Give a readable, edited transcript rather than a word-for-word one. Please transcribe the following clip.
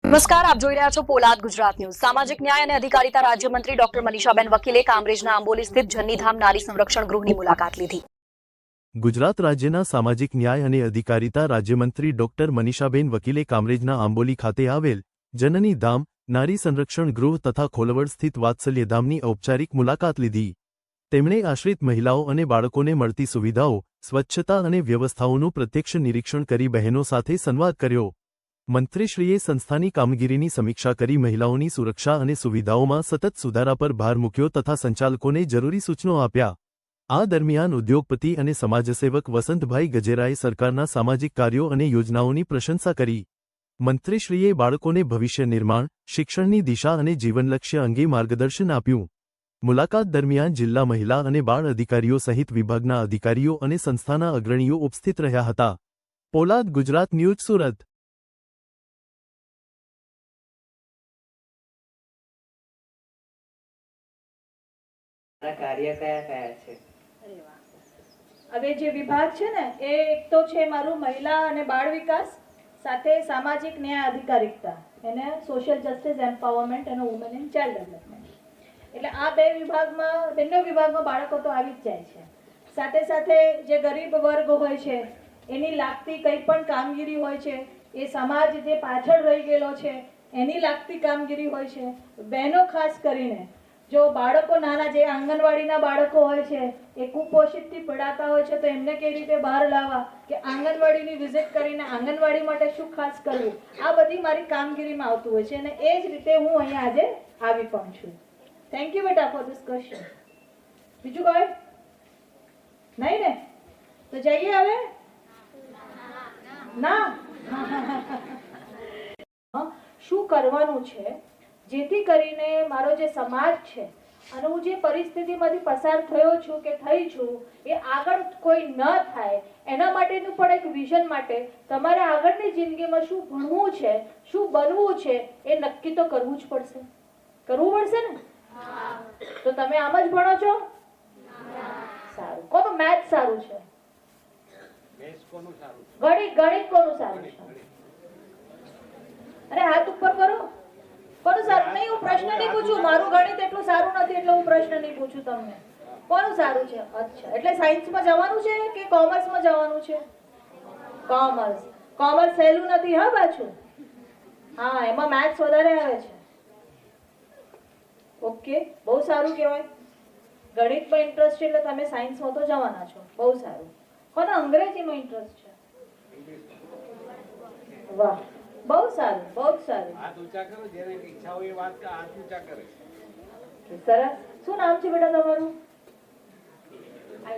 નમસ્કાર, આપ જોઈ રહ્યા છો પોલાદ ગુજરાત ન્યૂઝ। સામાજિક ન્યાય અને અધિકારીતા રાજ્યમંત્રી ડોક્ટર મનીષાબેન વકીલે કામરેજના આંબોલી સ્થિત જન્નીધામ નારી સંરક્ષણ ગૃહની મુલાકાત લીધી। ગુજરાત રાજ્યના સામાજિક ન્યાય અને અધિકારીતા રાજ્યમંત્રી ડોક્ટર મનીષાબેન વકીલે કામરેજના આંબોલી ખાતે આવેલ જનનીધામ નારી સંરક્ષણ ગૃહ તથા ખોલવડ સ્થિત વાત્સલ્યધામની ઔપચારિક મુલાકાત લીધી। તેમણે આશ્રિત મહિલાઓ અને બાળકોને મળતી સુવિધાઓ, સ્વચ્છતા અને વ્યવસ્થાઓનું પ્રત્યક્ષ નિરીક્ષણ કરી બહેનો સાથે સંવાદ કર્યો। મંત્રીશ્રીએ સંસ્થાની કામગીરીની સમીક્ષા કરી મહિલાઓની સુરક્ષા અને સુવિધાઓમાં સતત સુધારા પર ભાર મૂક્યો તથા સંચાલકોને જરૂરી સૂચનો આપ્યા। આ દરમિયાન ઉદ્યોગપતિ અને સમાજસેવક વસંતભાઈ ગજેરાએ સરકારના સામાજિક કાર્યો અને યોજનાઓની પ્રશંસા કરી। મંત્રીશ્રીએ બાળકોને ભવિષ્ય નિર્માણ, શિક્ષણની દિશા અને જીવનલક્ષ્ય અંગે માર્ગદર્શન આપ્યું। મુલાકાત દરમિયાન જિલ્લા મહિલા અને બાળ અધિકારીઓ સહિત વિભાગના અધિકારીઓ અને સંસ્થાના અગ્રણીઓ ઉપસ્થિત રહ્યા હતા। પોલાદ ગુજરાત ન્યૂઝ સુરત। કાર્ય કયા કયા છે? હવે જે વિભાગ છે ને એ એક તો છે મારું મહિલા અને બાળ વિકાસ સાથે સામાજિક ન્યાય અધિકારીતા એને સોશિયલ જસ્ટિસ એમ્પાવરમેન્ટ અને વુમન એન્ડ ચાઇલ્ડ ડેવલપમેન્ટ। એટલે આ બંને વિભાગમાં બાળકો તો આવી જ જાય છે। સાથે સાથે જે ગરીબ વર્ગ હોય છે એની લાગતી કંઈ પણ કામગીરી હોય છે, એ સમાજ જે પાછળ રહી ગયેલો છે એની લાગતી કામગીરી હોય છે। બહેનો ખાસ કરીને જો બાળકો નાના જે આંગણવાડીના બાળકો હોય છે એ કુપોષિતથી પીડાતા હોય છે તો એમને કઈ રીતે બહાર લાવવા કે આંગણવાડીની વિઝિટ કરીને આંગણવાડી માટે શું ખાસ કરવું, આ બધી મારી કામગીરીમાં આવતું હોય છે અને એ જ રીતે હું અહીંયા આજે આવી પણ છું। થેન્ક યુ બેટા ફોર ધીસ ક્વેશ્ચન। બીજું કોઈ નહીં ને? તો જઈએ હવે ના શું કરવાનું છે જેથી કરીને મારો જે સમાજ છે અને હું જે પરિસ્થિતિમાંથી પસાર થયો છું કે થઈ છું એ આગળ કોઈ ન થાય એના માટેનું પણ એક વિઝન માટે તમારે આગળની જિંદગીમાં શું ભણવું છે, શું બનવું છે એ નક્કી તો કરવું જ પડશે। કરવું પડશે ને? તો તમે આમ જ ભણો છો? સારું। કોનું મેથ્સ સારું છે? ગણિત કોનું સારું છે? અરે હાથ ઉપર કરો। કોનું સારું? નહીં, હું પ્રશ્ન નહીં પૂછું, મારું ગણિત એટલું સારું નથી એટલે હું પ્રશ્ન નહીં પૂછું તમને। કોનું સારું છે? અચ્છા, એટલે સાયન્સમાં જવાનું છે કે કોમર્સમાં જવાનું છે? કોમર્સ। કોમર્સ સહેલું નથી હા પાછું। હા, એમાં મેથ્સ વધારે આવે છે। ઓકે, બહુ સારું કહેવાય। ગણિતમાં ઇન્ટરેસ્ટ છે એટલે તમે સાયન્સમાં તો જવાના છો, બહુ સારું। કોને અંગ્રેજીમાં ઇન્ટરેસ્ટ છે? વાહ, બહુ સારું, બહુ સારું। હાથ ઊંચા કરો, જેને ઈચ્છા હોય એ વાત હાથ ઊંચા કરે। સરસ। શું નામ છે બેટા તમારું?